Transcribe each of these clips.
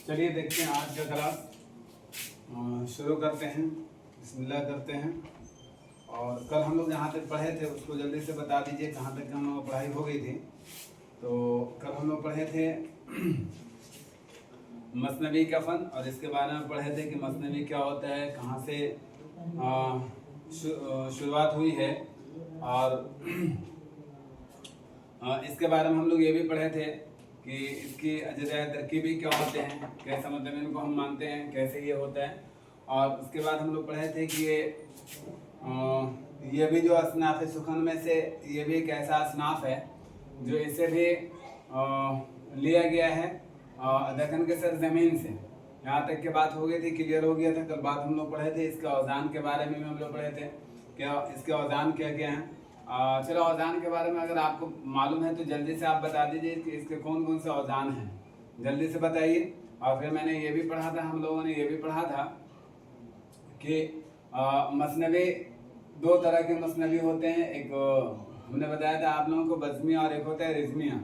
चलिए देखते हैं आज का क्लास शुरू करते हैं। बिस्मिल्लाह करते हैं। और कल हम लोग जहाँ तक पढ़े थे उसको जल्दी से बता दीजिए कहाँ तक हम लोग पढ़ाई हो गई थी। तो कल हम लोग पढ़े थे मसनवी का फ़न, और इसके बारे में पढ़े थे कि मसनवी क्या होता है, कहाँ से शुरुआत हुई है, और इसके बारे में हम लोग ये भी पढ़े थे कि इसकी अजज़ाए तरकीबी क्या होते हैं, कैसे मतलब इनको हम मानते हैं, कैसे ये होता है। और उसके बाद हम लोग पढ़े थे कि ये भी जो असनाफ़ सुखन में से ये भी एक ऐसा असनाफ़ है जो इसे भी लिया गया है दक्कन के सरजमीन से। यहाँ तक की बात हो गई थी, क्लियर हो गया था। कल बात हम लोग पढ़े थे इसके औज़ान के बारे में हम लोग पढ़े थे, क्या इसके औज़ान क्या क्या हैं। चलो औज़ान के बारे में अगर आपको मालूम है तो जल्दी से आप बता दीजिए कि इसके कौन कौन से औज़ान हैं, जल्दी से बताइए। और फिर मैंने ये भी पढ़ा था, हम लोगों ने ये भी पढ़ा था कि मसनवी दो तरह के मसनवी होते हैं। एक हमने बताया था आप लोगों को बज़मिया और एक होता है रिज़मिया।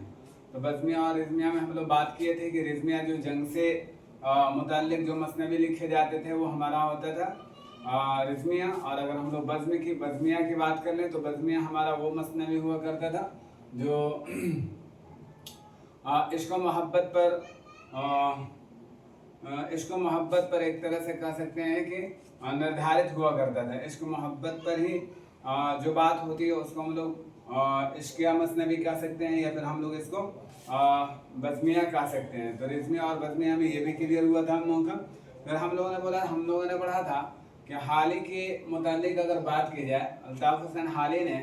तो बज़मिया और रिज़मिया में हम लोग बात किए थे कि रिज़मिया जो जंग से मुताल्लिक़ जो मसनवी लिखे जाते थे वो हमारा होता था रिज़मिया। और अगर हम लोग बज़मिया की बात कर लें तो बज़मिया हमारा वो मसनवी हुआ करता था जो इश्क़ मोहब्बत पर एक तरह से कह सकते हैं कि निर्धारित हुआ करता था। इश्क़ मोहब्बत पर ही जो बात होती है उसको हम लोग इश्क़िया मसनवी कह सकते हैं, या फिर हम लोग इसको बज़मिया कह सकते हैं। तो रिज़मिया और बज़मिया में ये भी क्लियर हुआ था हम लोगों का। फिर हम लोगों ने पढ़ा था कि हाली के मुतालिक अगर बात की जाए, अल्ताफ़ हुसैन हाली ने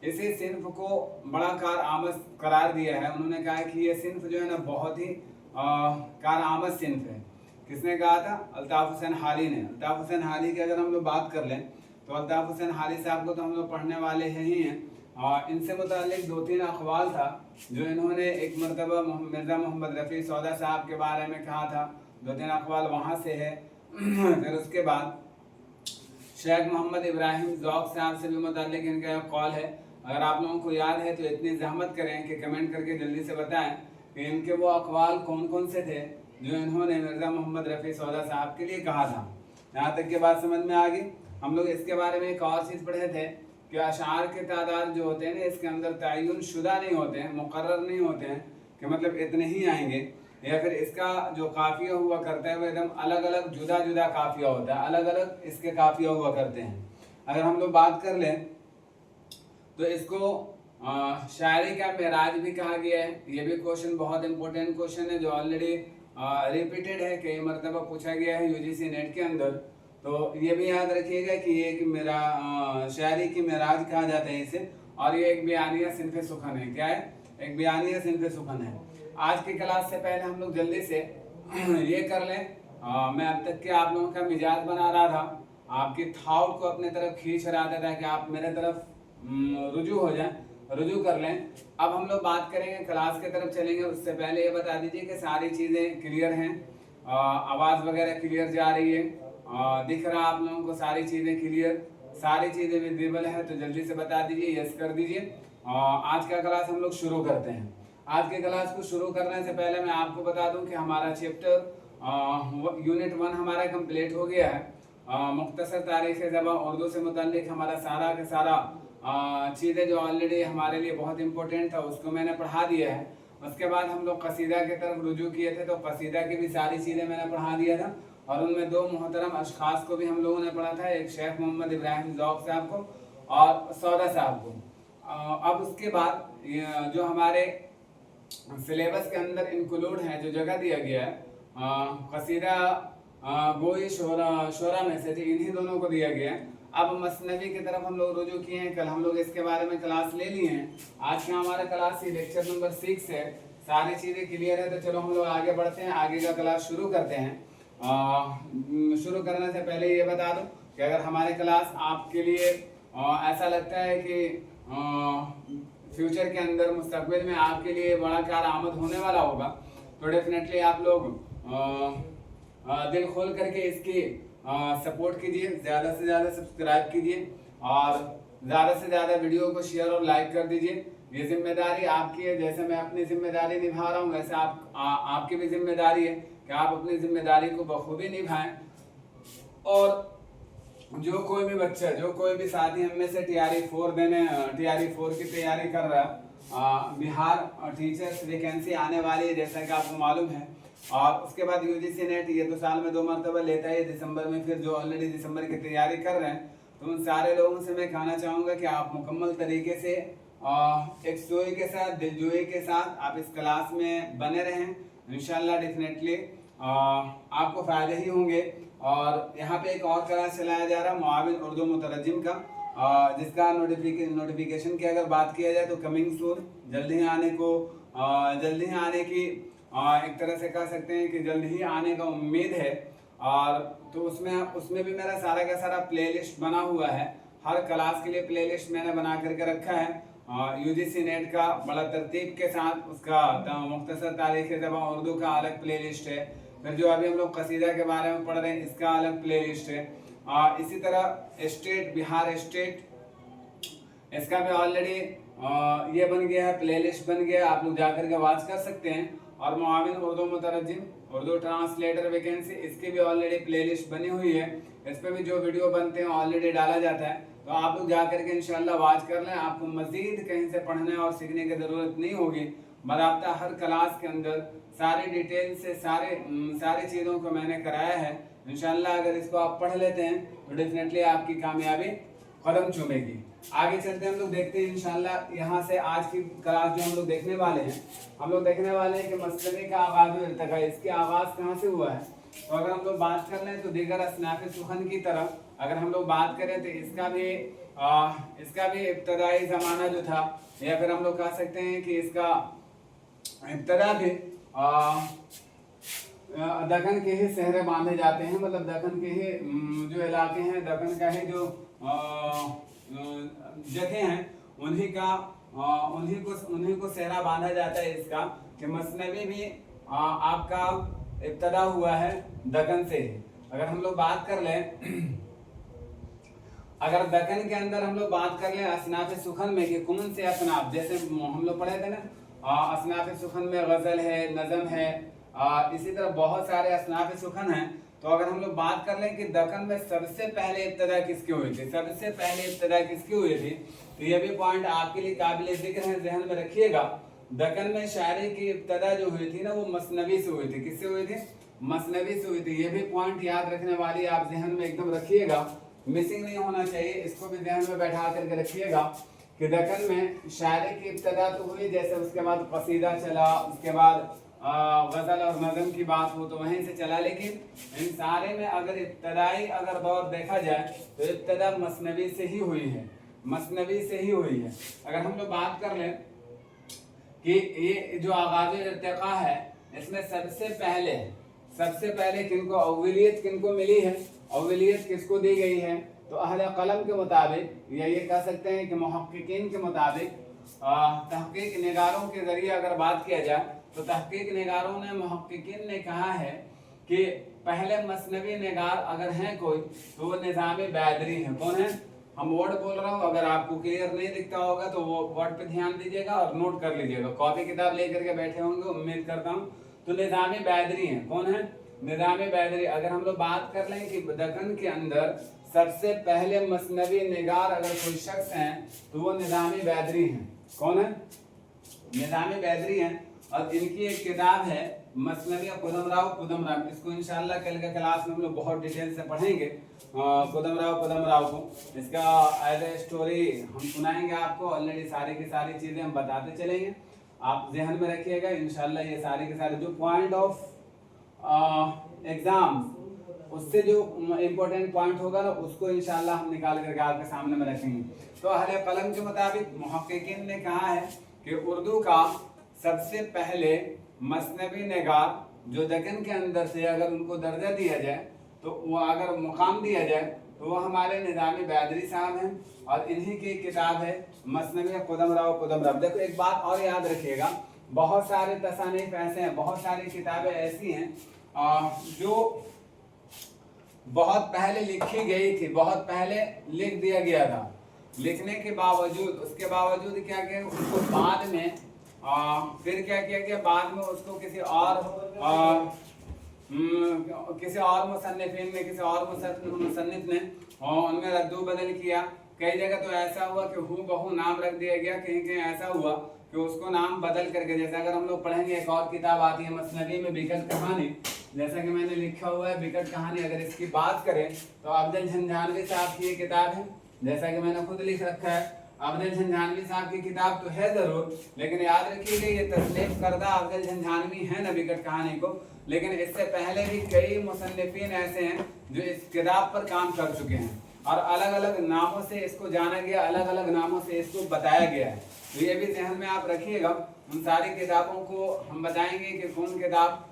इसी सिन्फ को बड़ा कारआमद करार दिया है। उन्होंने कहा कि ये सिन्फ जो है ना बहुत ही कारआमद सिन्फ है। किसने कहा था? अल्ताफ़ हुसैन हाली ने। अल्ताफ़ हुसैन हाली की अगर हम लोग बात कर लें तो अल्ताफ़ हुसैन हाली साहब को तो हम लोग पढ़ने वाले ही हैं। और इनसे मुताल्लिक़ 2-3 अक़वाल था जो इन्होंने एक मरतबा मिर्ज़ा मोहम्मद रफ़ी सौदा साहब के बारे में कहा था। 2-3 अक़वाल वहाँ से है। फिर उसके बाद शेख मोहम्मद इब्राहिम ज़ौक़ साहब से भी मुताल्लिक़ इनका एक कॉल है। अगर आप लोगों को याद है तो इतनी ज़हमत करें कि कमेंट करके जल्दी से बताएं कि इनके वो अक़वाल कौन कौन से थे जो इन्होंने मिर्ज़ा मोहम्मद रफ़ी सौदा साहब के लिए कहा था। यहाँ तक की बात समझ में आ गई। हम लोग इसके बारे में एक और चीज़ पढ़े थे कि अशार के तादाद जो होते हैं ना इसके अंदर तयन शुदा नहीं होते हैं, मुकर्रर नहीं होते हैं कि मतलब इतने ही आएंगे, या फिर इसका जो काफ़िया हुआ करता है वो एकदम अलग अलग जुदा जुदा काफ़िया होता है, अलग अलग इसके काफ़िया हुआ करते हैं। अगर हम लोग बात कर लें तो इसको शायरी का मेराज भी कहा गया है। ये भी क्वेश्चन बहुत इंपॉर्टेंट क्वेश्चन है जो ऑलरेडी रिपीटेड है, कई मरतबा पूछा गया है यूजीसी नेट के अंदर। तो ये भी याद रखिएगा कि ये एक मेरा शायरी की मेराज कहा जाता है इसे, और ये एक बयानिया सिन्फ़े सुखन है। क्या है? एक बयानिया सिन्फ़े सुखन है। आज की क्लास से पहले हम लोग जल्दी से ये कर लें, मैं अब तक के आप लोगों का मिजाज बना रहा था, आपकी थाउट को अपने तरफ खींच रहा था ताकि आप मेरे तरफ रुजू हो जाए, रुजू कर लें। अब हम लोग बात करेंगे, क्लास की तरफ चलेंगे। उससे पहले ये बता दीजिए कि सारी चीज़ें क्लियर हैं, आवाज़ वगैरह क्लियर जा रही है, दिख रहा आप लोगों को सारी चीज़ें क्लियर, सारी चीज़ें विजिबल है? तो जल्दी से बता दीजिए, यस कर दीजिए। आज का क्लास हम लोग शुरू करते हैं। आज के क्लास को शुरू करने से पहले मैं आपको बता दूं कि हमारा चैप्टर यूनिट 1 हमारा कंप्लीट हो गया है। मुख्तसर तारीख़ ज़बान उर्दू से मुताल्लिक़ हमारा सारा का सारा चीज़ें जो ऑलरेडी हमारे लिए बहुत इंपॉर्टेंट था उसको मैंने पढ़ा दिया है। उसके बाद हम लोग कसीदा की तरफ रुजू किए थे, तो कसीदा की भी सारी चीज़ें मैंने पढ़ा दिया था, और उनमें 2 मोहतरम अशखास को भी हम लोगों ने पढ़ा था, एक शेख मोहम्मद इब्राहिम ज़ौक़ साहब को और सौदा साहब को। अब उसके बाद जो हमारे सिलेबस के अंदर इंक्लूड है, जो जगह दिया गया है कसीदा गोई शोरा में से थी, इन्हीं दोनों को दिया गया है। अब मसनवी की तरफ हम लोग रुजू किए हैं, कल हम लोग इसके बारे में क्लास ले लिए हैं। आज का हमारा क्लास ही लेक्चर नंबर 6 है, सारी चीज़ें क्लियर है। तो चलो हम लोग आगे बढ़ते हैं, आगे का क्लास शुरू करते हैं। शुरू करने से पहले ये बता दूं कि अगर हमारे क्लास आपके लिए ऐसा लगता है कि फ्यूचर के अंदर मुस्तकबिल में आपके लिए बड़ा कारआमद होने वाला होगा, तो डेफिनेटली आप लोग दिल खोल करके इसकी सपोर्ट कीजिए, ज़्यादा से ज़्यादा सब्सक्राइब कीजिए और ज़्यादा से ज़्यादा वीडियो को शेयर और लाइक कर दीजिए। ये जिम्मेदारी आपकी है। जैसे मैं अपनी जिम्मेदारी निभा रहा हूँ वैसे आपकी भी जिम्मेदारी है कि आप अपनी जिम्मेदारी को बखूबी निभाएं। और जो कोई भी बच्चा, जो कोई भी साथी हम में से TRE 4 की तैयारी कर रहा है, बिहार टीचर्स वैकेंसी आने वाली है जैसा कि आपको मालूम है। और उसके बाद UGC नेट, ये तो साल में 2 मरतबा लेता है दिसंबर में। फिर जो ऑलरेडी दिसंबर की तैयारी कर रहे हैं तो उन सारे लोगों से मैं कहना चाहूँगा कि आप मुकम्मल तरीके से एक सोई के साथ, दिलजोई के साथ आप इस क्लास में बने रहें। इंशाल्लाह डेफिनेटली आपको फ़ायदे ही होंगे। और यहाँ पे एक और क्लास चलाया जा रहा है मुआविन उर्दू मुतरजिम का, जिसका नोटिफिकेशन की अगर बात किया जाए तो कमिंग सून, जल्दी ही आने की एक तरह से कह सकते हैं कि जल्दी ही आने का उम्मीद है। और तो उसमें भी मेरा सारा का सारा प्लेलिस्ट बना हुआ है। हर क्लास के लिए प्लेलिस्ट मैंने बना करके रखा है। UGC नेट का बड़ा तरतीब के साथ उसका मुख्तसर तारीख़ ज़बान उर्दू का अलग प्लेलिस्ट है। फिर जो अभी हम लोग कसीदा के बारे में पढ़ रहे हैं इसका अलग प्लेलिस्ट है। इसी तरह स्टेट, बिहार स्टेट, इसका भी ऑलरेडी ये बन गया है, प्लेलिस्ट बन गया है, आप लोग जाकर के वॉच कर सकते हैं। और मुआविन उर्दू मुतरजिम, उर्दू ट्रांसलेटर वैकेंसी, इसकी भी ऑलरेडी प्लेलिस्ट बनी हुई है। इस पर भी जो वीडियो बनते हैं ऑलरेडी डाला जाता है, तो आप लोग जाकर के इंशाल्लाह वॉच कर लें। आपको मजीद कहीं से पढ़ने और सीखने की ज़रूरत नहीं होगी। बराबता हर क्लास के अंदर सारी डिटेल से सारी चीज़ों को मैंने कराया है। इंशाल्लाह अगर इसको आप पढ़ लेते हैं तो डेफिनेटली आपकी कामयाबी कदम चूमेगी। आगे चलते हम लोग देखते हैं इंशाल्लाह। यहाँ से आज की क्लास जो हम लोग देखने वाले हैं कि मसलनी का आगाज़ इर्तिका, इसके आगाज़ कहाँ से हुआ है। तो अगर हम लोग बात कर लें तो दीगर असनाफ़ सुखन की तरफ अगर हम लोग बात करें तो इसका भी इब्तदाई ज़माना जो था, या फिर हम लोग कह सकते हैं कि इसका इब्तदा भी दक्कन के ही सहरे बांधे जाते हैं। मतलब दक्कन के ही जो इलाके हैं, दक्कन का ही जो जगह हैं, उन्हीं को सहरा बांधा जाता है इसका। कि मसनवी भी आपका इब्तदा हुआ है दक्कन से ही। अगर हम लोग बात कर लें, अगर दक्कन के अंदर हम लोग बात कर लें असनाफ़ सुखन में कि कौन से असनाफ़, जैसे हम लोग पढ़े थे ना, असनाफ़ सुखन में गज़ल है, नज़म है, इसी तरह बहुत सारे असनाफ़ सुखन हैं। तो अगर हम लोग बात कर लें कि दक्कन में सबसे पहले इब्तदा किसकी हुई थी, तो ये भी पॉइंट आपके लिए काबिल जिक्र है, ज़हन में रखिएगा। दक्कन में शायरी की इब्तदा जो हुई थी ना, वो मसनवी से हुई थी। किससे हुई थी? मसनवी से हुई थी। ये भी पॉइंट याद रखने वाली, आप ज़हन में एकदम रखिएगा, मिसिंग नहीं होना चाहिए। इसको भी ध्यान में बैठा करके रखिएगा कि दक्कन में शायरी की इब्तदा तो हुई, जैसे उसके बाद कसीदा चला, उसके बाद गज़ल और नज़म की बात हो तो वहीं से चला। लेकिन इन सारे में अगर इब्तदाई अगर दौर देखा जाए तो इब्तदा मसनवी से ही हुई है। अगर हम लोग बात कर लें कि ये जो आगाज़ इर्तिका है, इसमें सबसे पहले किनको अव्वलियत किनको मिली है, अव्वलियत किसको दी गई है, तो अहले कलम के मुताबिक, या ये कह सकते हैं कि मुहक्किकीन के मुताबिक, तहकीक निगारों के ज़रिए अगर बात किया जाए तो तहकीक निगारों ने, मुहक्किकीन ने कहा है कि पहले मसनवी निगार अगर हैं कोई तो वो निज़ामी बैदरी हैं। कौन है? हम वर्ड बोल रहा हूँ, अगर आपको क्लियर नहीं दिखता होगा तो वो वर्ड पे ध्यान दीजिएगा और नोट कर लीजिएगा। कॉपी किताब लेकर के बैठे होंगे उम्मीद करता हूँ। तो निज़ामी बैदरी हैं। कौन है? निज़ामी बैदरी। अगर हम लोग बात कर लें कि दक्कन के अंदर सबसे पहले मसनवी निगार अगर कोई शख्स हैं तो वो निज़ामी बैदरी हैं। कौन है? निज़ामी बैदरी हैं। और इनकी एक किताब है मसनवी कुदमराव। इसको इंशाल्लाह कल के क्लास में हम लोग बहुत डिटेल से पढ़ेंगे। कुदमराव को इसका एज ए स्टोरी हम सुनाएंगे आपको। ऑलरेडी सारी की सारी चीज़ें हम बताते चलेंगे, आप ज़हन में रखिएगा। इंशाल्लाह ये सारी के सारे जो पॉइंट ऑफ एग्ज़ाम, उससे जो इम्पोर्टेंट पॉइंट होगा ना, उसको इंशाल्लाह हम निकाल करके आपके सामने में रखेंगे। तो अहले कलम के मुताबिक मुहक्किकीन ने कहा है कि उर्दू का सबसे पहले मसनवी निगार जो दक्कन के अंदर से अगर उनको दर्जा दिया जाए, तो वो अगर मुकाम दिया जाए, तो वो हमारे निज़ामी बैदरी साहब हैं। और इन्हीं की किताब है मसनवी कुदमराव। देखो एक बात और याद रखिएगा, बहुत सारे तसानीफ ऐसे हैं, बहुत सारी किताबें ऐसी हैं जो बहुत पहले लिखी गई थी, बहुत पहले लिख दिया गया था। लिखने के बावजूद, उसके बावजूद क्या किया, उसको बाद में फिर क्या किया गया, बाद में उसको किसी और मुसन्निफीन ने, किसी और मुसन्निफ ने उनमें रद्दो बदल किया। कई जगह तो ऐसा हुआ कि हूँ बहू नाम रख दिया गया, कहीं कहीं ऐसा हुआ कि उसको नाम बदल करके, जैसे अगर हम लोग पढ़ेंगे एक और किताब आती है मसनवी में बिकट कहानी, जैसा कि मैंने लिखा हुआ है बिकट कहानी, अगर इसकी बात करें तो अफजल झंझानवी साहब की ये किताब है, जैसा कि मैंने खुद लिख रखा है। अफजल झंझानवी साहब की किताब तो है जरूर, लेकिन याद रखिएगा ये तस्नीफ करदा अफजल झंझानवी है ना बिकट कहानी को, लेकिन इससे पहले भी कई मुसन्निफीन ऐसे हैं जो इस किताब पर काम कर चुके हैं और अलग अलग नामों से इसको जाना गया, अलग अलग नामों से इसको बताया गया है। तो ये भी ध्यान में आप रखिएगा। उन सारी किताबों को हम बताएंगे कि कौन किताब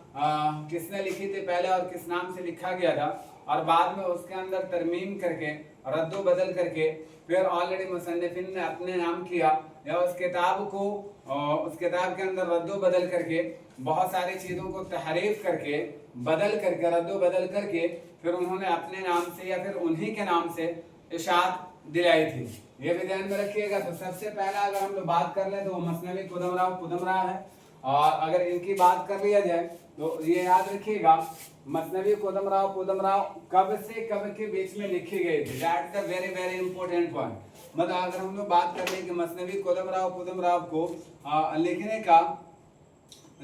किसने लिखी थी पहले और किस नाम से लिखा गया था, और बाद में उसके अंदर तरमीम करके रद्दो बदल करके फिर ऑलरेडी मुसन्निफिन ने अपने नाम किया, या उस किताब को उस किताब के अंदर रद्दो बदल करके बहुत सारी चीज़ों को तहरीफ करके बदल करके रद्दो बदल करके फिर उन्होंने अपने नाम से या फिर उन्हीं के नाम से इशाअत दिलाई थी। ये भी ध्यान में रखिएगा। तो सबसे पहला अगर हम लोग बात कर लें तो वो मसनवी कुदमराव है, और अगर इनकी बात कर लिया जाए तो ये याद रखिएगा मसनवी कुदमराव कब से कब के बीच में लिखी गई थी। That's the very very important point. मतलब अगर हम लोग बात कर लें कि मसनवी कुदमराव को लिखने का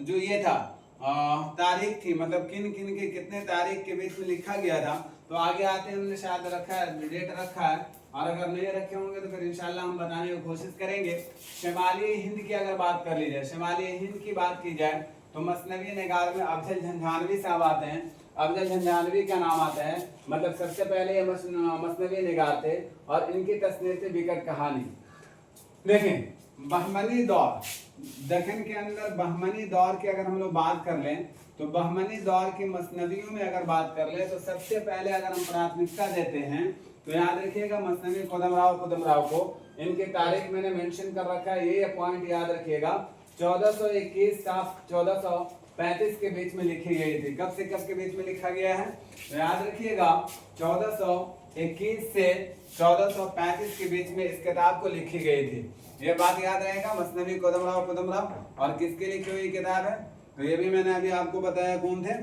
जो ये था तारीख थी, मतलब किन किन के कितने तारीख के बीच में लिखा गया था, तो आगे आते हैं हमने शायद रखा है, डेट रखा है, और अगर नहीं रखे होंगे तो फिर इंशाल्लाह हम बताने की कोशिश करेंगे। शिमाली हिंद की अगर बात कर ली जाए, शिमाली हिंद की बात की जाए तो मसनवी निगार में अफजल झंझानवी साहब आते हैं। अफजल झंझानवी का नाम आता है, मतलब सबसे पहले ये मसनवी निगार थे और इनकी तस्नीफ थी बिकट कहानी। देखें बहमनी दौर, दक्कन के अंदर बहमनी दौर की अगर हम लोग बात कर लें तो बहमनी दौर की मसनवियों में अगर बात कर लें तो सबसे पहले अगर हम प्राथमिकता देते हैं तो याद रखिएगा मसनवी कुदमराव को। इनकी तारीख मैंने मेंशन कर रखा है, ये पॉइंट याद रखिएगा। 1421 से 1435 के बीच में लिखी गई थी। कब से कब के बीच में लिखा गया है तो याद रखिएगा 1421 से 1435 के बीच में इस किताब को लिखी गई थी। ये बात याद रहेगा, मसनवी कुदमराव और किसकी लिखी हुई किताब है, तो ये भी मैंने अभी आपको बताया कौन थे।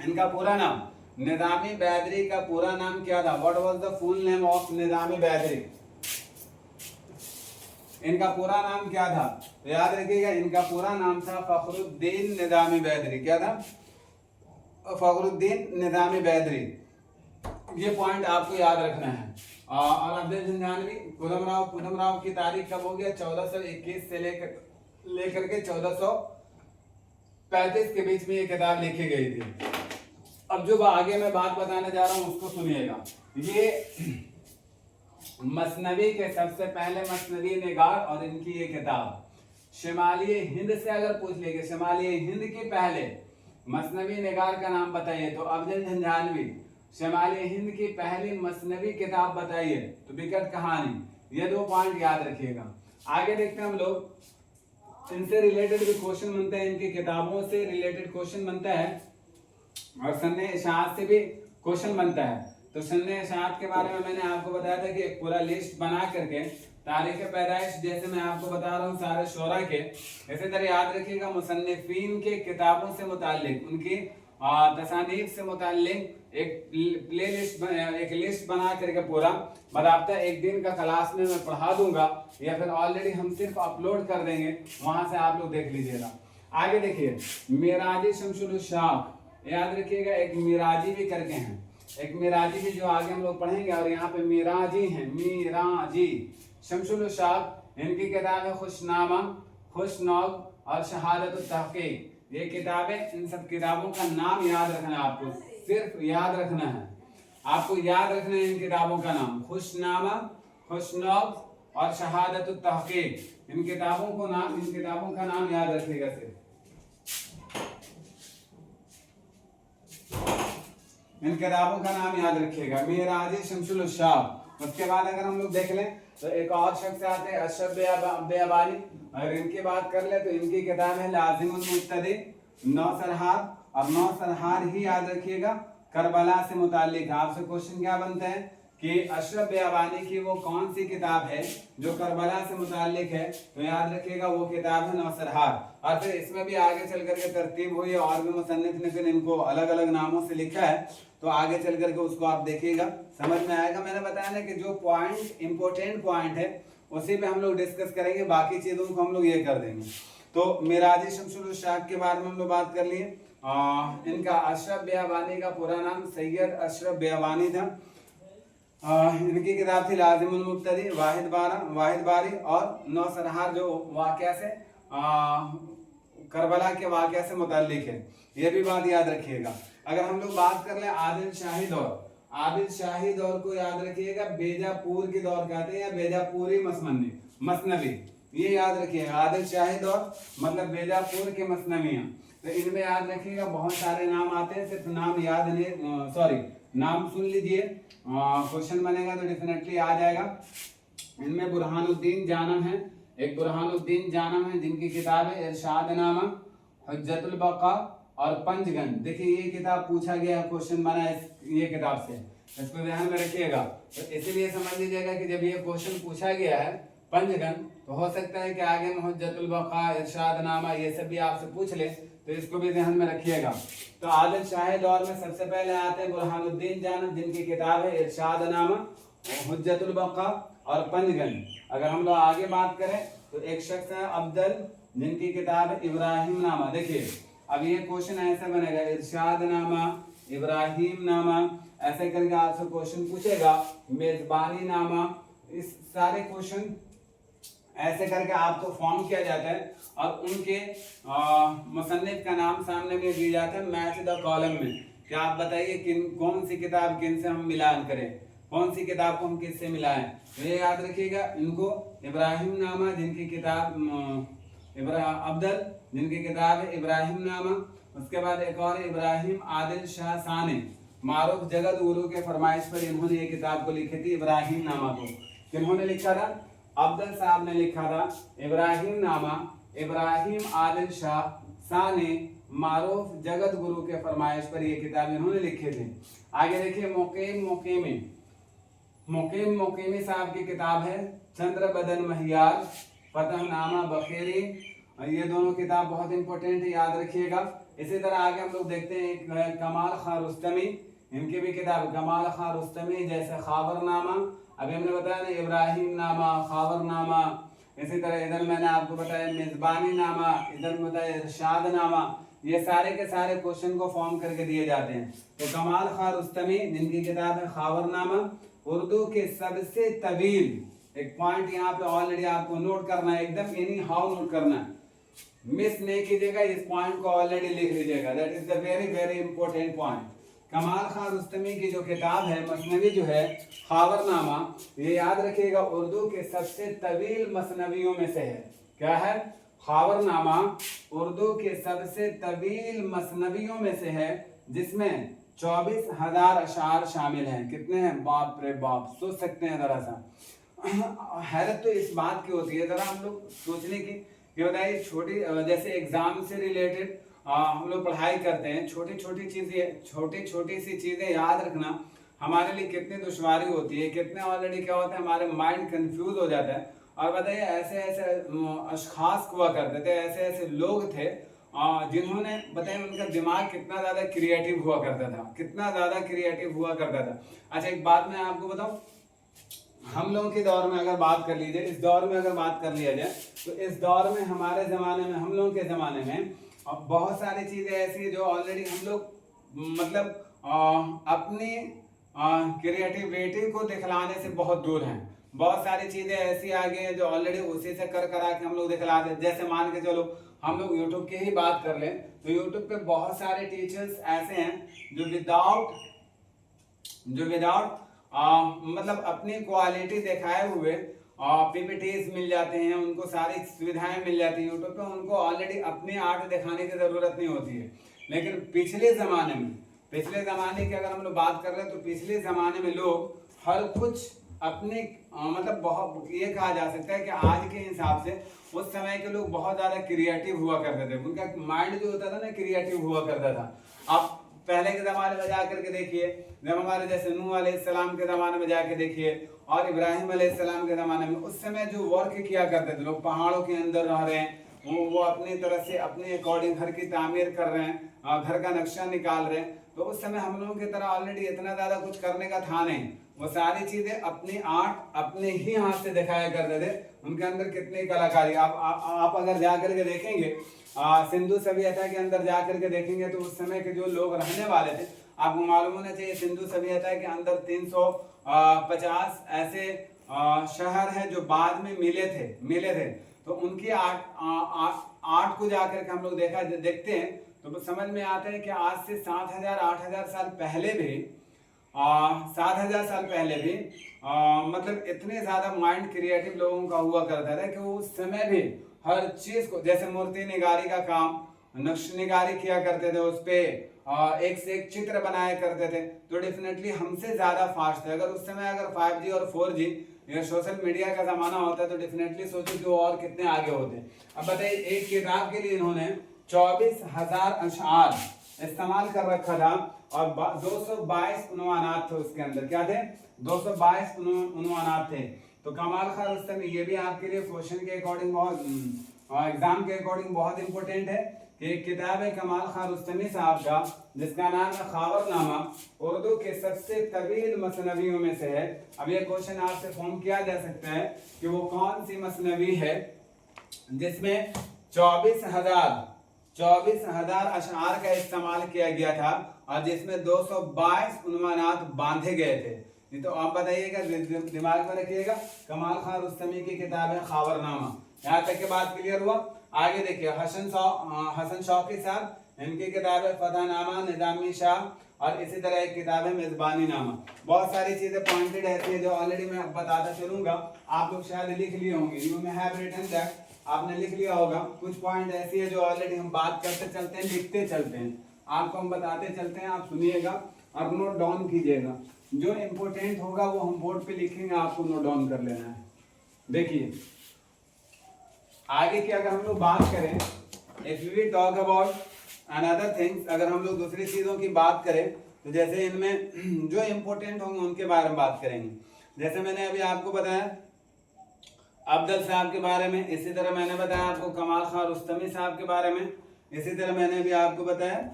इनका पूरा नाम निज़ामी बैदरी का पूरा नाम क्या था, what was the full name of Nizami Baidari, इनका पूरा नाम क्या था, तो याद रखिएगा इनका पूरा नाम था फखरुद्दीन निज़ामी बैदरी। क्या था, फखरुद्दीन निज़ामी बैदरी। ये पॉइंट आपको याद रखना है। और अफजल झंझानवी कुदमराव की तारीख कब हो गया, 1421 से लेकर के 1435 के बीच में ये किताब लिखी गई थी। अब जो आगे मैं बात बताने जा रहा हूं उसको सुनिएगा। ये मसनवी के सबसे पहले मसनवी निगार और इनकी ये किताब शिमाली हिंद से अगर पूछ लेंगे, शिमाली हिंद के पहले मसनवी निगार का नाम बताइए तो अफजल झंझानवी। शिमाली हिंद की पहली मसनवी किताब बताइए तो बिकट कहानी। ये 2 पॉइंट याद रखिएगा। आगे देखते हैं हम लोग, इनसे रिलेटेड भी क्वेश्चन बनते हैं, इनकी किताबों से रिलेटेड क्वेश्चन बनता है और सन्ने इशाअत से भी क्वेश्चन बनता है। तो सन्ने इशाअत के बारे में मैंने आपको बताया था कि एक पूरा लिस्ट बना करके तारीख पैदाइश जैसे मैं आपको बता रहा हूँ सारे शोरा के, इसी तरह याद रखिएगा मुसन्निफीन के किताबों से मुताल्लिक, उनकी तसानीफ से मुताल्लिक एक लिस्ट बना करके पूरा बराबर एक दिन का क्लास में मैं पढ़ा दूंगा, या फिर ऑलरेडी हम सिर्फ अपलोड कर देंगे, वहां से आप लोग देख लीजिएगा। आगे देखिए मिराजी शमसुल शाख, याद रखिएगा एक मिराजी भी करके हैं, एक मिराजी भी जो आगे हम लोग पढ़ेंगे, और यहाँ पे मिराजी हैं, मिराजी शमसुल शाख। इनकी किताब है खुशनामा, खुशनौग और शहादत तहकीक। ये किताबें, इन सब किताबों का नाम याद रखना है आपको, सिर्फ याद रखना है, आपको याद रखना है इन किताबों का नाम खुशनामा, खुशनौग और शहादत तहकीक। इन किताबों का नाम याद रखिएगा सिर्फ, इन किताबों का नाम याद रखिएगा, मिराजी शमसुल शाख। उसके बाद अगर हम लोग देख लें तो एक और शख्स आते हैं अशरफ बेअबानी, अगर इनकी बात कर ले तो इनकी किताब है लाजिमुल मुक्तदी, नौसरहार, और नौसरहार ही याद रखिएगा करबला से मुताल्लिक। आपसे क्वेश्चन क्या बनता है कि अशरफ बियाबानी की वो कौन सी किताब है जो करबला से मुताल्लिक है, तो याद रखिएगा वो किताब है नौसरहार। और फिर इसमें भी आगे चल करके तरतीब हुई और भी मुसन्निफ ने फिर इनको अलग अलग नामों से लिखा है, तो आगे चल करके उसको आप देखिएगा, समझ में आएगा। मैंने बताया ना कि जो पॉइंट इंपॉर्टेंट पॉइंट है उसी पे हम लोग डिस्कस करेंगे, बाकी चीजों को हम लोग ये कर देंगे। तो मिराजी शमसुल उशाक के बारे में हम लोग बात कर लिए। इनका अशरफ बियाबानी का पूरा नाम सैयद अशरफ बियाबानी था। इनकी किताब थी लाजिमुल मुब्तदी, वाहिद बारी और नौसरहार, जो वाक़या से करबला के वाक़या से मुताल्लिक है, ये भी बात याद रखिएगा। अगर हम लोग बात कर ले आदिल शाही दौर, आदिल शाही दौर को याद रखिएगा बेजापुर की दौर कहते हैं या बेजापुरी मसनवी, ये याद रखिएगा। आदिल शाही दौर मतलब बेजापुर के मसनवियाँ, तो इनमें याद रखिएगा बहुत सारे नाम आते हैं, सिर्फ नाम याद नहीं, नाम सुन लीजिए, क्वेश्चन बनेगा तो डेफिनेटली आ जाएगा। इनमें बुरहानुद्दीन जानम है, एक बुरहानुद्दीन जानम है जिनकी किताब है इरशाद नामा, हुज्जतुल बका और पंचगन। देखिए ये किताब पूछा गया, क्वेश्चन बना है ये किताब से, इसको ध्यान में रखिएगा। तो इसीलिए समझ लीजिएगा कि जब ये क्वेश्चन पूछा गया है पंचगन, तो हो सकता है कि आगे में हुज्जतुल बका, इरशाद नामा ये सब भी आपसे पूछ ले, तो इसको भी ध्यान में रखिएगा। तो आदिल शाही दौर में सबसे पहले आते हैं बुरहानुद्दीन जानब, जिनकी किताब है इरशाद नामा, हुज्जतुल बका और पंचगन। अगर हम लोग आगे बात करें तो एक शख्स है अब्दल, जिनकी किताब है इब्राहिम नामा। देखिए अब ये क्वेश्चन ऐसा बनेगा, इरशाद नामा, इब्राहिम नामा, ऐसे करके आपसे क्वेश्चन पूछेगा, मेजबानी नामा, इस सारे क्वेश्चन ऐसे करके आपको फॉर्म किया जाता है और उनके मुसन्निफ का नाम सामने में दिया जाता है मैच द कॉलम में, कि आप बताइए कौन सी किताब किन से हम मिलान करें, कौन सी किताब को हम किससे मिलाएं। तो ये याद रखिएगा, इनको इब्राहिम नामा जिनकी किताब अब्दल जिनकी किताब है इब्राहिम नामा, उसके बाद एक और इब्राहिम आदिल शाह साने, मारूफ जगत गुरु के फरमाइश पर इन्होंने ये किताब को लिखी थी इब्राहिम नामा को। किन्होंने लिखा था? अब्दल साहब ने लिखा था इब्राहिम नामा, इब्राहिम आदिल शाह साने मारूफ जगत गुरु के फरमाइश पर ये किताब इन्होंने लिखे थे। आगे देखिए मुकीम मोकीमी साहब की किताब है चंद्र बदन महियार, फतहनामा बखेरी, ये दोनों किताब बहुत इंपॉर्टेंट है, याद रखिएगा। इसी तरह आगे हम लोग देखते हैं एक कमाल खां रुस्तमी, इनकी भी किताब कमाल खां रुस्तमी, जैसे खाबरनामा, अभी हमने बताया ना इब्राहिम नामा, खाबरनामा, इसी तरह इधर मैंने आपको बताया मेजबानी नामा, इधर बताया इरशाद नामा, ये सारे के सारे क्वेश्चन को फॉर्म करके दिए जाते हैं। तो कमाल खां रुस्तमी जिनकी किताब है खाबरनामा, उर्दू के सबसे तवील, एक पॉइंट यहाँ पे ऑलरेडी आपको नोट करना है, एकदम एनी हाउ नोट करना है, मिस नहीं कीजिएगा, इस पॉइंट को ऑलरेडी लिख लीजिएगा, that is the very very important point. कमाल खां रुस्तमी की जो किताब है मसनवी जो है खाबरनामा, ये याद रखिएगा उर्दू के सबसे तवील मसनवियों में से है। क्या है? खाबरनामा उर्दू के सबसे तवील मसनवियों में से है, जिसमें 24,000 अशार शामिल हैं। कितने हैं? बाप रे बाप, सोच सकते हैं जरा सा। हैरत तो इस बात की होती है, जरा हम लोग सोचने की, कि बताइए छोटी जैसे एग्जाम से रिलेटेड हम लोग पढ़ाई करते हैं, छोटी छोटी सी चीजें याद रखना हमारे लिए कितनी दुश्वारी होती है, कितने ऑलरेडी क्या होता है हमारे माइंड कंफ्यूज हो जाता है। और बताइए ऐसे ऐसे अशखास हुआ करते थे, ऐसे ऐसे लोग थे जिन्होंने बताइए उनका दिमाग कितना ज्यादा क्रिएटिव हुआ करता था, कितना ज्यादा क्रिएटिव हुआ करता था। अच्छा एक बात मैं आपको बताऊं, हम लोगों के दौर में अगर बात कर लीजिए, इस दौर में अगर बात कर लिया जाए, तो इस दौर में हमारे ज़माने में, हम लोगों के ज़माने में बहुत सारी चीज़ें ऐसी हैं जो ऑलरेडी हम लोग मतलब अपनी क्रिएटिविटी को दिखलाने से बहुत दूर हैं। बहुत सारी चीज़ें ऐसी आ गई हैं जो ऑलरेडी उसी से कर करा के हम लोग दिखला दें। जैसे मान के चलो हम लोग यूट्यूब की ही बात कर लें, तो यूट्यूब पे बहुत सारे टीचर्स ऐसे हैं जो विदाउट मतलब अपनी क्वालिटी दिखाए हुए पीपीटीज मिल जाते हैं, उनको सारी सुविधाएं मिल जाती हैं यूट्यूब पे, उनको ऑलरेडी अपनी आर्ट दिखाने की ज़रूरत नहीं होती है। लेकिन पिछले ज़माने की अगर हम लोग बात कर रहे हैं, तो पिछले ज़माने में लोग हर कुछ अपने मतलब बहुत, ये कहा जा सकता है कि आज के हिसाब से उस समय के लोग बहुत ज़्यादा क्रिएटिव हुआ करते थे, उनका माइंड जो होता था ना क्रिएटिव हुआ करता था। अब पहले के ज़माने में जा करके देखिए, जब हमारे जैसे नूह अलैहिस्सलाम के ज़माने में जाके देखिए और इब्राहिम अलैहिस्सलाम के ज़माने में, उस समय जो वर्क किया करते थे लोग, पहाड़ों के अंदर रह रहे हैं, वो अपनी तरह से अपने अकॉर्डिंग घर की तामीर कर रहे हैं, घर का नक्शा निकाल रहे हैं। तो उस समय हम लोगों की तरह ऑलरेडी इतना ज़्यादा कुछ करने का था नहीं, वो सारी चीज़ें अपनी आर्ट अपने ही हाथ से दिखाया करते थे। उनके अंदर कितनी कलाकारी, आप अगर जा करके देखेंगे सिंधु सभ्यता के अंदर जा करके देखेंगे तो उस समय के जो लोग रहने वाले थे, आपको मालूम होना चाहिए सिंधु सभ्यता के अंदर 350 ऐसे शहर है जो बाद में मिले थे। तो उनकी आर्ट को जाकर के हम लोग देखते हैं तो समझ में आता है कि आज से 7,000-8,000 साल पहले भी 7,000 साल पहले भी मतलब इतने ज्यादा माइंड क्रिएटिव लोगों का हुआ करता था कि वो उस समय भी हर चीज को, जैसे मूर्ति निगारी का काम, नक्श निगारी किया करते थे, उस पे एक से एक चित्र बनाया करते थे। तो डेफिनेटली हमसे ज्यादा फास्ट है। अगर उस समय अगर 5G और 4G या सोशल मीडिया का जमाना होता तो डेफिनेटली सोचो कि वो और कितने आगे होते। अब बताइए, एक किताब के लिए इन्होंने 24,000 अशआर इस्तेमाल कर रखा था और 222 उन्वानात थे उसके अंदर। क्या थे? 222 उन्वानात थे। तो कमाल खान रुस्तमी, ये भी आपके लिए क्वेश्चन के अकॉर्डिंग बहुत एग्जाम के अकॉर्डिंग बहुत इंपॉर्टेंट है कि एक किताब है कमाल खान रुस्तमी साहब का जिसका नाम है खावरनामा, उर्दू के सबसे तवील मसनवियों में से है। अब ये क्वेश्चन आपसे फॉर्म किया जा सकता है कि वो कौन सी मसनवी है जिसमें 24,000 अशआर का इस्तेमाल किया गया था और जिसमें 222 उन्वानात बांधे गए थे। ये तो आप बताइएगा, दिमाग में रखिएगा। कमाल खान रुस्तमी की किताब है खावरनामा। यहाँ तक के बात क्लियर हुआ। आगे देखिए, हसन शौकी साहब, इनकी किताब है फतहनामा निजामी शाह और इसी तरह एक किताब है मेजबानी नामा। बहुत सारी चीजें पॉइंटेड ऐसी है जो ऑलरेडी मैं बताता चलूंगा, आप लोग शायद लिख लिए होंगे। You may have written that, आपने लिख लिया होगा। कुछ पॉइंट ऐसी है जो ऑलरेडी हम बात करते चलते हैं, लिखते चलते हैं, आपको हम बताते चलते हैं, आप सुनिएगा और नोट डाउन कीजिएगा। जो इम्पोर्टेंट होगा वो हम बोर्ड पे लिखेंगे, आपको नोट डाउन कर लेना है। देखिए आगे की अगर हम लोग बात करें, if we talk about another things, अगर हम लोग दूसरी चीजों की बात करें तो जैसे इनमें जो इम्पोर्टेंट होंगे उनके बारे में बात करेंगे। जैसे मैंने अभी आपको बताया अफजल साहब के बारे में, इसी तरह मैंने बताया आपको कमाल खान रुस्तमी साहब के बारे में, इसी तरह मैंने भी आपको बताया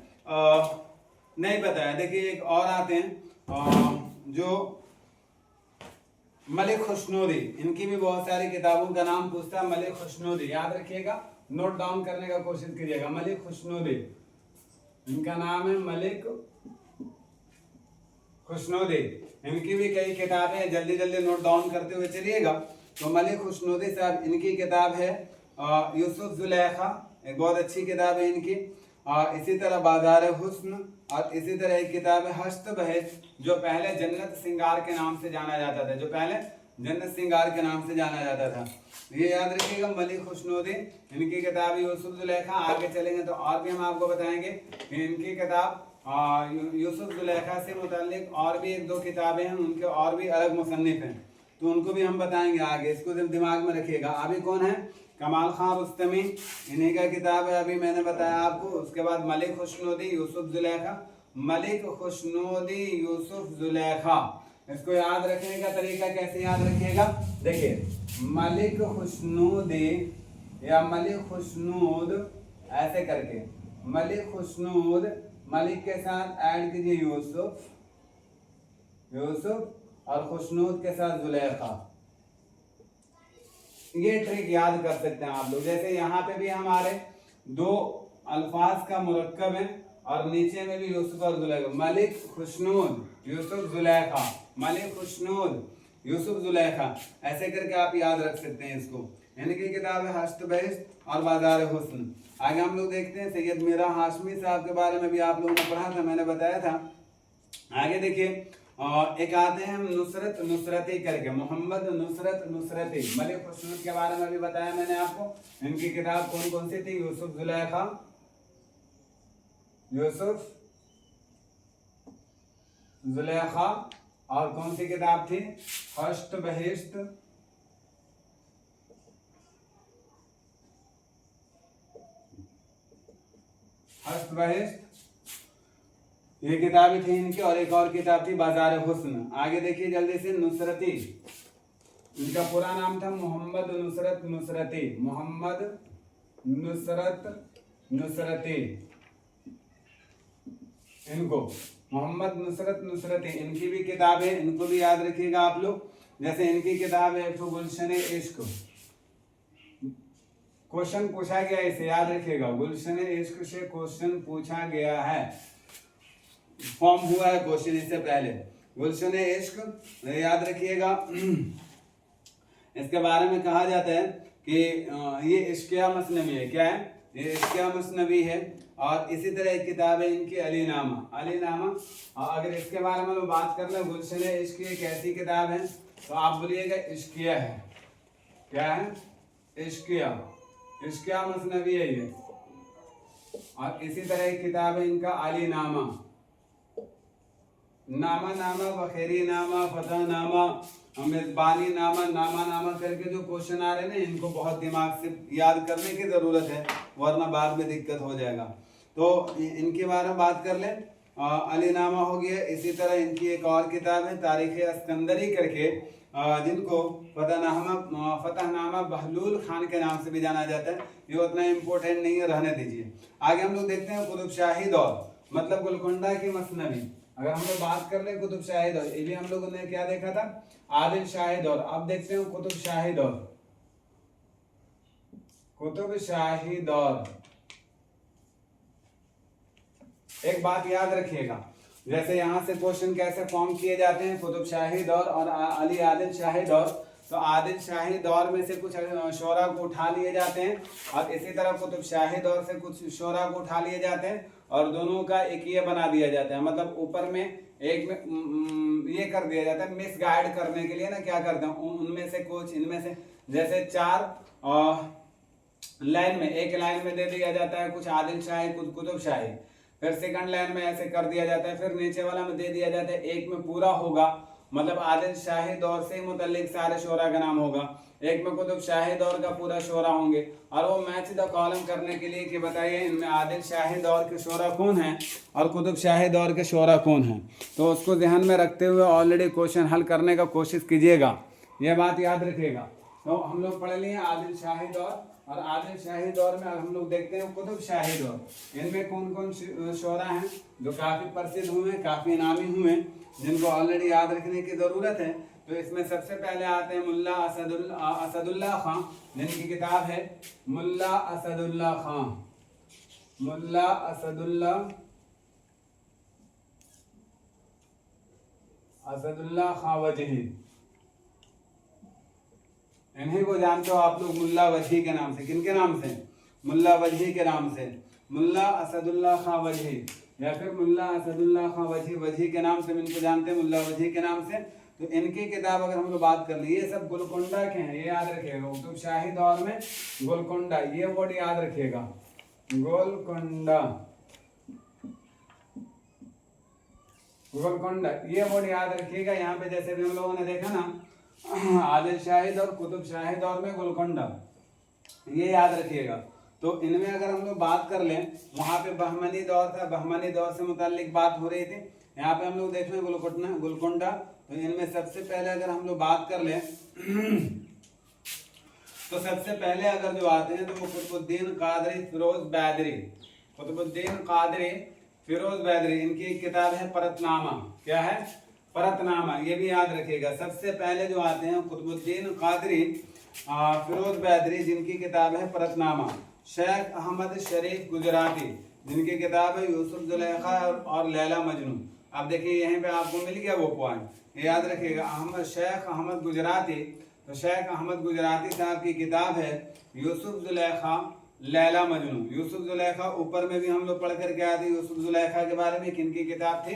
नहीं बताया। देखिए एक और आते हैं जो मलिक खुशनूदी, इनकी भी बहुत सारी किताबों का नाम पूछता है। मलिक खुशनूदी याद रखिएगा, नोट डाउन करने का कोशिश कीजिएगा। मलिक खुशनूदी, इनका नाम है मलिक खुशनूदी। इनकी भी कई किताबें हैं, जल्दी जल्दी नोट डाउन करते हुए चलिएगा। तो मलिक खुशनूदी साहब, इनकी किताब है यूसुफ जुलेखा, एक बहुत अच्छी किताब है इनकी। इसी तरह बाजार हुस्न और इसी तरह एक किताब है हस्त बहस, जो पहले जन्नत सिंगार के नाम से जाना जाता था, जो पहले जन्नत सिंगार के नाम से जाना जाता था। ये याद रखिएगा, मलिक खुशनूदी, इनकी किताब यूसुफ जुलेखा। आगे चलेंगे तो और भी हम आपको बताएंगे कि इनकी किताब यूसुफ जुलेखा से मुताल्लिक और भी एक दो किताबें हैं, उनके और भी अलग मुसन्निफ हैं, तो उनको भी हम बताएंगे आगे। इसको दिमाग में रखिएगा। अभी कौन है? कमाल खान रुस्तमी, इन्हीं का किताब है, अभी मैंने बताया आपको। उसके बाद मलिक खुशनूदी, यूसुफ जुलेखा, मलिक खुशनूदी, यूसुफ जुलेखा। इसको याद रखने का तरीका कैसे याद रखिएगा? देखिए मलिक खुशनूदी या मलिक खुशनूद, ऐसे करके मलिक खुशनूद, मलिक के साथ ऐड कीजिए यूसुफ, यूसुफ और खुशनूद के साथ जुलेखा। ये ट्रिक याद कर सकते हैं आप लोग। जैसे यहाँ पे भी हमारे दो अल्फाज का मुरक्कब है और नीचे में भी यूसुफ और जुलेखा, मलिक खुशनूद यूसुफ जुलेखा, मलिक खुशनूद यूसुफ जुलेखा, ऐसे करके आप याद रख सकते हैं इसको। इनकी किताब है हस्त बहस और बाजार हुस्न। आगे हम लोग देखते हैं सैयद मीरा हाशमी साहब के बारे में भी आप लोगों ने पढ़ा था, मैंने बताया था। आगे देखिए एक आते हैं नुसरत नुसरती करके, मोहम्मद नुसरत नुसरती। मलिक खुशनूद के बारे में भी बताया मैंने आपको। इनकी किताब कौन कौन सी थी? यूसुफ जुलेखा, यूसुफ जुलेखा, और कौन सी किताब थी? हस्त बहिश्त, हस्त बहिश्त ये किताबें थी इनकी, और एक और किताब थी बाजार हुस्न। आगे देखिए जल्दी से, नुसरती, इनका पूरा नाम था मोहम्मद नुसरत नुसरती, मोहम्मद नुसरत नुसरती, इनको मोहम्मद नुसरत नुसरती, इनकी भी किताब है, इनको भी याद रखिएगा आप लोग। जैसे इनकी किताब है तो गुलशन इश्क, क्वेश्चन पूछा गया, इसे याद रखिएगा, गुलशन इश्क से क्वेश्चन पूछा गया है, फॉर्म हुआ है क्वेश्चन इससे पहले, गुलशन इश्क याद रखिएगा। इसके बारे में कहा जाता है कि ये इश्किया मसनवी है, क्या है, ये इश्किया मसनवी है। और इसी तरह एक किताब है इनकी अली नामा, अली नामा। अगर इसके बारे में बात कर ले, गुलशन इश्क एक ऐसी किताब है, तो आप बोलिएगा इश्किया है, क्या है, इश्किया, इश्किया मसनवी है ये। और इसी तरह एक किताब है इनका अली नामा, नामा नामा, बखेरी नामा, फतह नामा, मेजबानी नामा, नामा नामा करके जो क्वेश्चन आ रहे हैं ना, इनको बहुत दिमाग से याद करने की ज़रूरत है, वरना बाद में दिक्कत हो जाएगा। तो इनके बारे में बात कर लें, अली नामा हो गया। इसी तरह इनकी एक और किताब है तारीख़ अस्कंदरी करके, जिनको फतहनामा बहलूल खान के नाम से भी जाना जाता है। ये उतना इम्पोर्टेंट नहीं है, रहने दीजिए। आगे हम लोग देखते हैं कुतुब शाही दौर, मतलब गोलकुंडा की मसनवी। अगर हम लोग बात कर ले कुतुब शाही दौर, ये भी हम लोगों ने क्या देखा था, आदिल शाही दौर। अब देखते हैं कुतुब शाही दौर, कुतुब शाही दौर। एक बात याद रखिएगा, जैसे यहाँ से क्वेश्चन कैसे फॉर्म किए जाते हैं, कुतुब शाही दौर और अली आदिल शाही दौर। तो आदिल शाही दौर में से कुछ शोरा को उठा लिए जाते हैं, और इसी तरह कुतुब शाही दौर से कुछ शोरा को उठा लिए जाते हैं, और दोनों का एक ये बना दिया जाता है। मतलब ऊपर में एक में ये कर दिया जाता है, मिस गाइड करने के लिए ना, क्या करते हैं, उनमें से कुछ, इनमें से जैसे 4 लाइन में, एक लाइन में दे दिया जाता है कुछ आदिल शाही, कुछ कुतुब शाही, फिर सेकंड लाइन में ऐसे कर दिया जाता है, फिर नीचे वाला में दे दिया जाता है, एक में पूरा होगा, मतलब आदिल शाही दौर से मुतल्लिक सारे शोरा का नाम होगा, एक में कुतुब शाही दौर का पूरा शोरा होंगे। और वो मैच द कॉलम करने के लिए कि बताइए इनमें आदिल शाही दौर के शोरा कौन है और कुतुब शाही दौर के शोरा कौन है। तो उसको ध्यान में रखते हुए ऑलरेडी क्वेश्चन हल करने का कोशिश कीजिएगा, यह बात याद रखिएगा। तो हम लोग पढ़ लिए आदिल शाही दौर, और आदिल शाही दौर में हम लोग देखते हैं कुतुब शाही दौर। इनमें कौन कौन शोरा हैं जो काफ़ी प्रसिद्ध हुए, काफ़ी नामी हुए, जिनको ऑलरेडी याद रखने की ज़रूरत है। तो इसमें सबसे पहले आते हैं मुल्ला असदुल्ला खां, जिनकी किताब है मुल्ला असदुल्ला खां, मुल्ला असदुल्ला खां वजही। इन्हीं को जानते हो आप लोग मुल्ला वजही के नाम से। किनके नाम से? मुल्ला वजही के नाम से, मुल्ला असदुल्ला खां वजही, या फिर मुल्ला असदुल्ला खां वजही, वजही के नाम से इनको जानते हैं, मुल्ला वजही के नाम से। तो इनकी किताब अगर हम लोग बात कर ली, ये सब गोलकुंडा के हैं, ये याद रखिएगा। कुतुब शाही दौर में गोलकुंडा, ये वर्ड याद रखिएगा, गोलकुंडा, गोलकुंडा, ये वर्ड याद रखिएगा। यहाँ पे जैसे भी हम लोगों ने देखा ना, आदिल शाही दौर, कुतुब शाही दौर में गोलकुंडा, ये याद रखिएगा। तो इनमें अगर हम लोग बात कर लें, वहाँ पे बहमनी दौर था, बहमनी दौर से मुताल्लिक बात हो रही थी। यहाँ पे हम लोग देख लें गोलकुंडा। तो इनमें सबसे पहले अगर हम लोग बात कर लें तो सबसे पहले अगर जो आते हैं तो वो कुतुबुद्दीन कादरी फिरोज बैदरी, कुतुबुद्दीन कादरी फिरोज बैदरी, इनकी एक किताब है परतनामा। क्या है? परतनामा, ये भी याद रखिएगा। सबसे पहले जो आते हैं कुतुबुद्दीन कादरी फिरोज बैदरी, जिनकी किताब है परतनामा। शेख अहमद शरीफ गुजराती, जिनकी किताब है यूसुफ जुलेखा और लैला मजनू। अब देखिए यहीं पे आपको मिल गया वो पॉइंट, ये याद रखिएगा। शेख अहमद गुजराती, तो शेख अहमद गुजराती साहब की किताब है यूसुफ जुलेखा लैला मजनू। यूसुफ जुलेखा ऊपर में भी हम लोग पढ़ कर के आए थे यूसुफ जुलेखा के बारे में। किनकी किताब थी?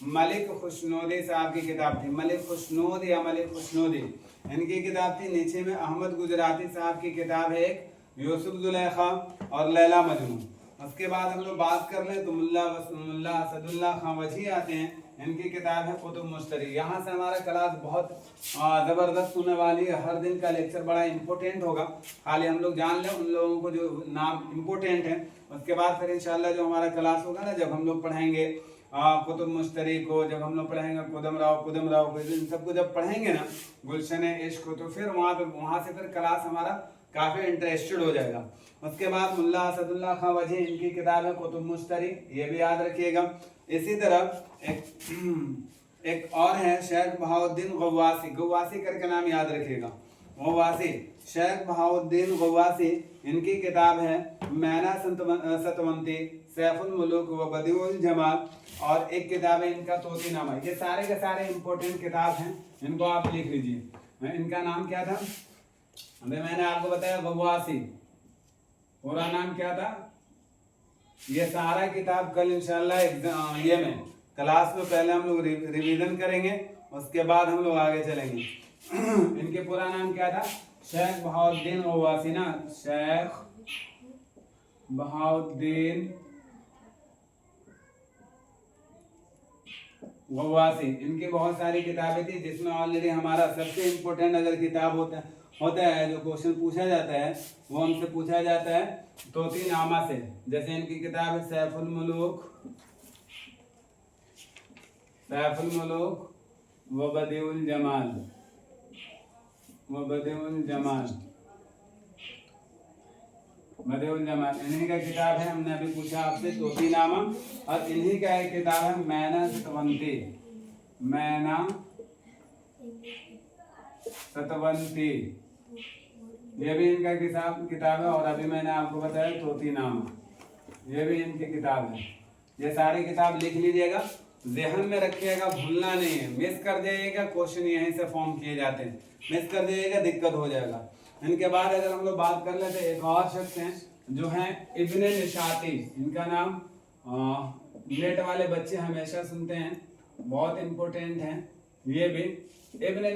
मलिक खुशनोदी साहब की किताब थी, मलिक खुशनोद या मलिक खुशनोदी, इनकी किताब थी। नीचे में अहमद गुजराती साहब की किताब है एक यूसुफ जुलेखा और लैला मजनू। उसके बाद हम लोग बात कर लें तो मुल्ला असदुल्ला खां वजही आते हैं, इनकी किताब है कुतुब मुश्तरी। यहाँ से हमारा क्लास बहुत ज़बरदस्त होने वाली है, हर दिन का लेक्चर बड़ा इंपॉर्टेंट होगा। खाली हम लोग जान लें उन लोगों को जो नाम इम्पोर्टेंट है। उसके बाद फिर इंशाल्लाह जो हमारा क्लास होगा ना, जब हम लोग पढ़ेंगे कुतुब मुश्तरी को जब हम लोग पढ़ेंगे, कुदम राव को, इन सबको जब पढ़ेंगे ना, गुलशन इश्क को, तो फिर वहाँ से फिर क्लास हमारा काफ़ी इंटरेस्टेड हो जाएगा। उसके बाद मुल्ला असदुल्ला खां वजी, इनकी किताब है कुतुब मुश्तरी, ये भी याद रखिएगा। इसी तरह एक और है शेख बहाउद्दीन गवासी, गवासी करके नाम याद रखिएगा, गवासी, शेख बहाउद्दीन गवासी, इनकी किताब है मैना सतवंती, सैफुल मुलूक व बदीउल जमाल, और एक किताब है इनका तोतीनामा। ये सारे के सारे इंपॉर्टेंट किताब हैं, इनको आप लिख लीजिए। इनका नाम क्या था, अभी मैंने आपको बताया गवासी, पूरा नाम क्या था। ये सारा किताब कल इंशाल्लाह ये में क्लास में पहले हम लोग रिवीजन करेंगे, उसके बाद हम लोग आगे चलेंगे। इनके पूरा नाम क्या था, शेख बहाउद्दीन गवासी ना, शेख बहाउद्दीन गवासी। इनकी बहुत सारी किताबें थी, जिसमें ऑलरेडी हमारा सबसे इम्पोर्टेंट अगर किताब होता है जो क्वेश्चन पूछा जाता है, वो हमसे पूछा जाता है तोतीनामा से। जैसे इनकी किताब है सैफुल मुलूक व बदीउल जमाल, इन्हीं का किताब है, हमने अभी पूछा आपसे तोतीनामा, और इन्हीं का एक किताब है मैना सतवंती, ये भी इनका किताब है। और अभी मैंने आपको बताया तोतीनामा, ये भी इनकी किताब है। ये सारी किताब लिख लीजिएगा, ज़हन में रखिएगा, भूलना नहीं है। मिस कर जाइएगा, क्वेश्चन यहीं से फॉर्म किए जाते हैं, मिस कर जाइएगा दिक्कत हो जाएगा। इनके बाद अगर हम लोग बात कर लेते, एक और शख्स हैं जो हैं इब्ने निशाती, इनका नाम नेट वाले बच्चे हमेशा सुनते हैं, बहुत इम्पोर्टेंट हैं ये भी। इब्ने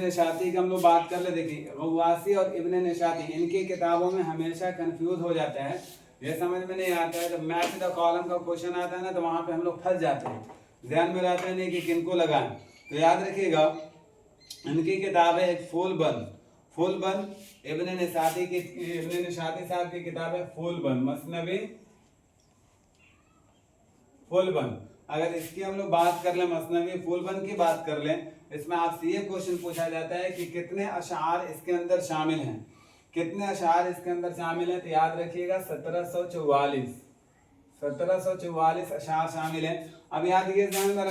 निशाती की हम लोग बात कर ले। देखिए गवासी और इब्ने निशाती, इनकी किताबों में हमेशा कंफ्यूज हो जाता है, ये समझ में नहीं आता है। जब मैच द कॉलम का क्वेश्चन आता है ना, तो वहाँ पे हम लोग फंस जाते हैं, ध्यान में रहता है नहीं कि किनको लगाएं। तो याद रखिएगा, इनकी किताब है एक फूलबंद, इब्ने निशाती साहब की किताब है फूलबंद, मसनवी फूलबंद। अगर इसकी हम लोग बात कर लें, मसनवी फूलबंद की बात कर लें, इसमें आपसे ये क्वेश्चन पूछा जाता है कि कितने अशार इसके अंदर शामिल हैं, कितने अशार इसके अंदर शामिल हैं। तो याद रखिएगा 1744 अशार शामिल हैं। अब याद ये ध्यान में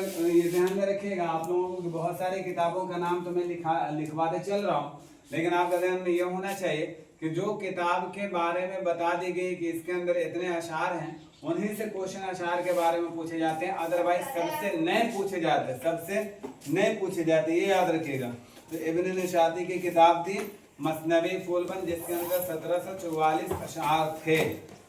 रखिएगा, आप लोगों को बहुत सारी किताबों का नाम तो मैं लिखवाते चल रहा हूँ, लेकिन आपका ध्यान में ये होना चाहिए कि जो किताब के बारे में बता दी गई कि इसके अंदर इतने अशार हैं, उन्हीं से क्वेश्चन अशार के बारे में पूछे जाते हैं, अदरवाइज सबसे नए पूछे जाते हैं, ये याद रखिएगा। तो इब्ने निशाती की किताब थी मसनवी फूलबंद, जिसके अंदर 1744 अशार थे,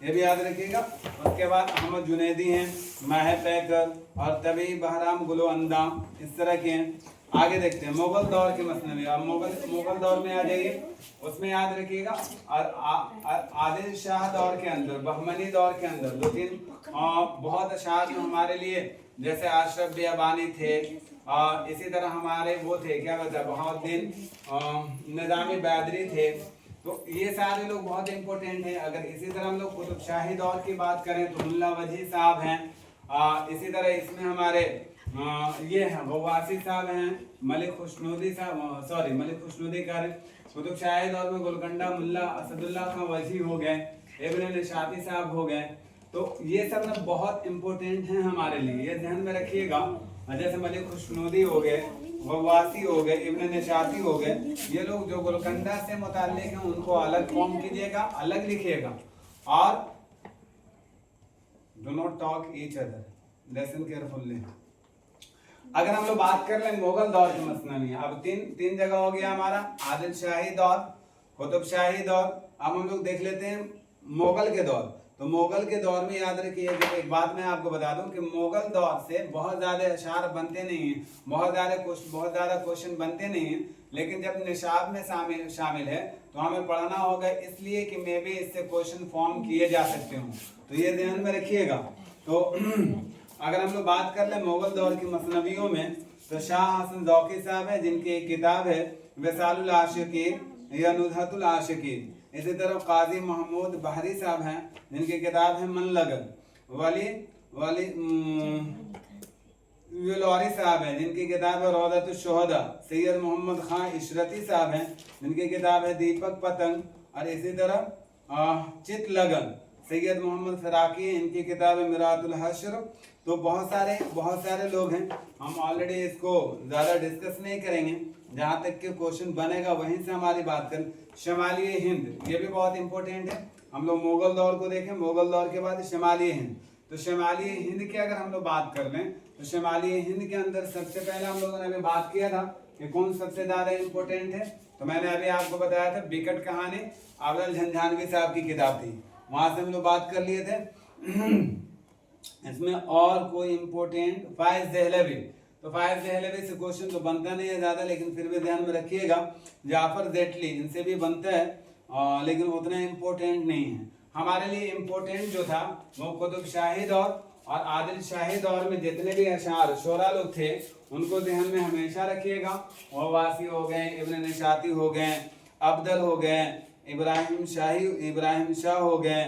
ये भी याद रखिएगा। उसके बाद अहमद जुनैदी हैं, माह पैकर और तबी बहराम गुलो अंदाम, इस तरह के हैं। आगे देखते हैं मुगल दौर के मसनवी। अब मुगल दौर में आ जाइए, उसमें याद रखिएगा आदिल शाह दौर के अंदर, बहमनी दौर के अंदर 2-3 बहुत अशार जो हमारे लिए, जैसे अशरफ बियाबानी थे, इसी तरह हमारे वो थे, क्या कहते हैं, बहाउद्दीन निज़ामी बैदरी थे। तो ये सारे लोग बहुत इंपॉर्टेंट हैं। अगर इसी तरह हम लोग कुतुब शाही दौर की बात करें तो मुल्ला वजी साहब हैं, इसी तरह इसमें हमारे ये हैं गवासी साहब हैं, मलिक खुशनूदी कार। कुतुब शाही दौर में गोलकंडा मुल्ला असदुल्ला खां वजी हो गए, इब्ने निशाती साहब हो गए। तो ये सब ना बहुत इंपॉर्टेंट हैं हमारे लिए, ये ध्यान में रखिएगा। जैसे मलिक खुशनूदी हो गए, गवासी हो गए, इब्ने निशाती हो गए, ये लोग जो गोलकंडा से मुताल्लिक हैं उनको अलग फॉर्म कीजिएगा, अलग लिखिएगा, और do not talk each other, listen carefully. अगर हम लोग बात कर लें मुगल दौर के मसनवी, अब तीन जगह हो गया हमारा, आदिल शाही दौर, कुतुब शाही दौर। अब हम लोग देख लेते हैं मुगल के दौर। तो मुगल के दौर में याद रखिए, एक बात मैं आपको बता दूं कि मुगल दौर से बहुत ज़्यादा अशार बनते नहीं हैं, बहुत ज़्यादा क्वेश्चन बनते नहीं हैं, लेकिन जब निशाब में शामिल है तो हमें पढ़ना होगा, इसलिए कि मैं भी इससे क्वेश्चन फॉर्म किए जा सकते हूँ। तो ये ध्यान में रखिएगा। तो अगर हम लोग बात कर लें मुगल दौर की मसनवियों में, तो शाह हसन ज़ौकी साहब है, जिनकी एक किताब है विसालुल आशिकीन या नुज़हतुल आशिकीन। इसी तरह काजी महमूद बहरी साहब हैं, जिनकी किताब है मन लगन। वाली विलौरी साहब हैं जिनकी किताब है रौदतुश शुहदा। सैयद मोहम्मद खान इशरती साहब हैं जिनकी किताब है दीपक पतंग। और इसी तरह चित लगन सैयद मोहम्मद फराकी, इनकी किताब है मिरातुल हश्र। तो बहुत सारे लोग हैं। हम ऑलरेडी इसको ज़्यादा डिस्कस नहीं करेंगे, जहाँ तक कि क्वेश्चन बनेगा वहीं से हमारी बात करें। शमाली हिंद ये भी बहुत इंपॉर्टेंट है। हम लोग मुगल दौर को देखें, मुगल दौर के बाद शमाली हिंद। तो शमाली हिंद की अगर हम लोग बात कर लें तो शमाली हिंद के अंदर सबसे पहले हम लोगों ने अभी बात किया था कि कौन सबसे ज़्यादा इम्पोर्टेंट है। तो मैंने अभी आपको बताया था बिकट कहानी अफजल झंझानवी साहब की किताब थी, वहाँ से हम लोग बात कर लिए थे। इसमें और कोई इम्पोर्टेंट फायज दहलवी। तो फायज दहलवी से क्वेश्चन तो बनता नहीं है ज़्यादा, लेकिन फिर भी ध्यान में रखिएगा। जाफर जेटली इनसे भी बनता है लेकिन उतना इम्पोर्टेंट नहीं है। हमारे लिए इम्पोर्टेंट जो था वो कुतुब शाही दौर और आदिल शाही दौर में जितने भी अशार शोरा लोग थे उनको ध्यान में हमेशा रखिएगा। वासी हो गए, इब्न निशाती हो गए, अब्दल हो गए, इब्राहिम शाह हो गए,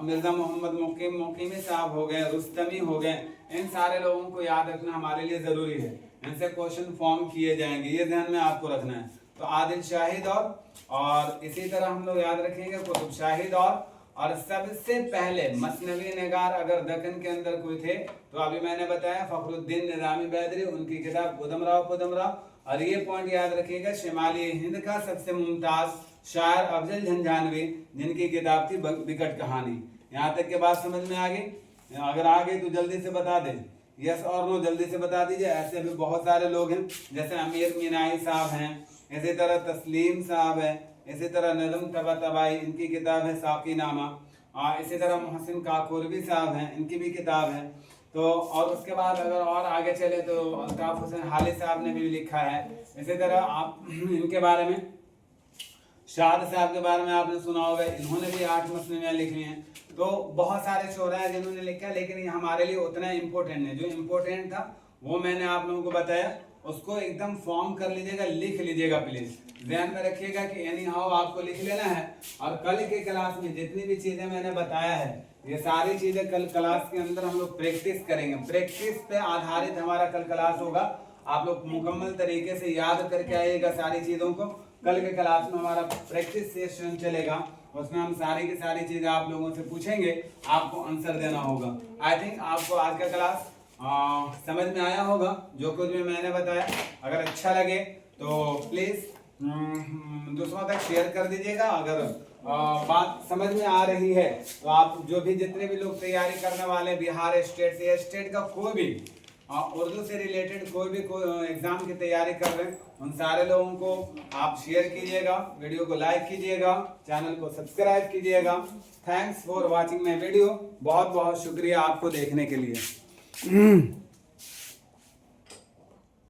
मिर्ज़ा मोहम्मद मुकीमी साहब हो गए, रुस्तमी हो गए। इन सारे लोगों को याद रखना हमारे लिए ज़रूरी है। इनसे क्वेश्चन फॉर्म किए जाएंगे, ये ध्यान में आपको रखना है। तो आदिल शाही दौर और इसी तरह हम लोग याद रखेंगे कुतुब शाही दौर। और सबसे पहले मसनवी निगार अगर दक्कन के अंदर कोई थे तो अभी मैंने बताया फखरुद्दीन निज़ामी बैदरी, उनकी किताब कुदमराव। और ये पॉइंट याद रखिएगा, शिमाली हिंद का सबसे मुमताज शायर अफजल झंझानवी जिनकी किताब थी बिकट कहानी। यहाँ तक के बात समझ में आ गई? अगर आ गई तो जल्दी से बता दें, यस और नो जल्दी से बता दीजिए। ऐसे भी बहुत सारे लोग हैं, जैसे अमीर मीनाई साहब हैं, इसी तरह तस्लीम साहब है, इसी तरह नज़म तबातबाई इनकी किताब है साकीनामा। इसी तरह मोहसिन काकुरबी साहब हैं, इनकी भी किताब है। तो और उसके बाद अगर और आगे चले तो अल्ताफ हुसैन हाली साहब ने भी लिखा है। इसी तरह आप इनके बारे में शाद साहब के बारे में आपने सुना होगा, इन्होंने भी 8 मसनवियाँ लिखी हैं। तो बहुत सारे शोरा हैं जिन्होंने लिखा, लेकिन ये हमारे लिए उतना इम्पोर्टेंट नहीं। जो इम्पोर्टेंट था वो मैंने आप लोगों को बताया, उसको एकदम फॉर्म कर लीजिएगा, लिख लीजिएगा प्लीज। ध्यान में रखिएगा कि एनी हाउ आपको लिख लेना है। और कल के क्लास में जितनी भी चीजें मैंने बताया है ये सारी चीजें कल क्लास के अंदर हम लोग प्रैक्टिस करेंगे। प्रैक्टिस पे आधारित हमारा कल क्लास होगा। आप लोग मुकम्मल तरीके से याद करके आइएगा सारी चीजों को। कल के क्लास में हमारा प्रैक्टिस सेशन चलेगा, उसमें हम सारी की सारी चीजें आप लोगों से पूछेंगे, आपको आंसर देना होगा। आई थिंक आपको आज का क्लास समझ में आया होगा जो कुछ भी मैंने बताया। अगर अच्छा लगे तो प्लीज दूसरों तक शेयर कर दीजिएगा। अगर बात समझ में आ रही है तो आप जो भी जितने भी लोग तैयारी करने वाले बिहार स्टेट से, स्टेट का कोई भी उर्दू से रिलेटेड कोई भी एग्जाम की तैयारी कर रहे हैं, उन सारे लोगों को आप शेयर कीजिएगा, वीडियो को लाइक कीजिएगा, चैनल को सब्सक्राइब कीजिएगा। Thanks for watching my video. बहुत बहुत शुक्रिया आपको देखने के लिए।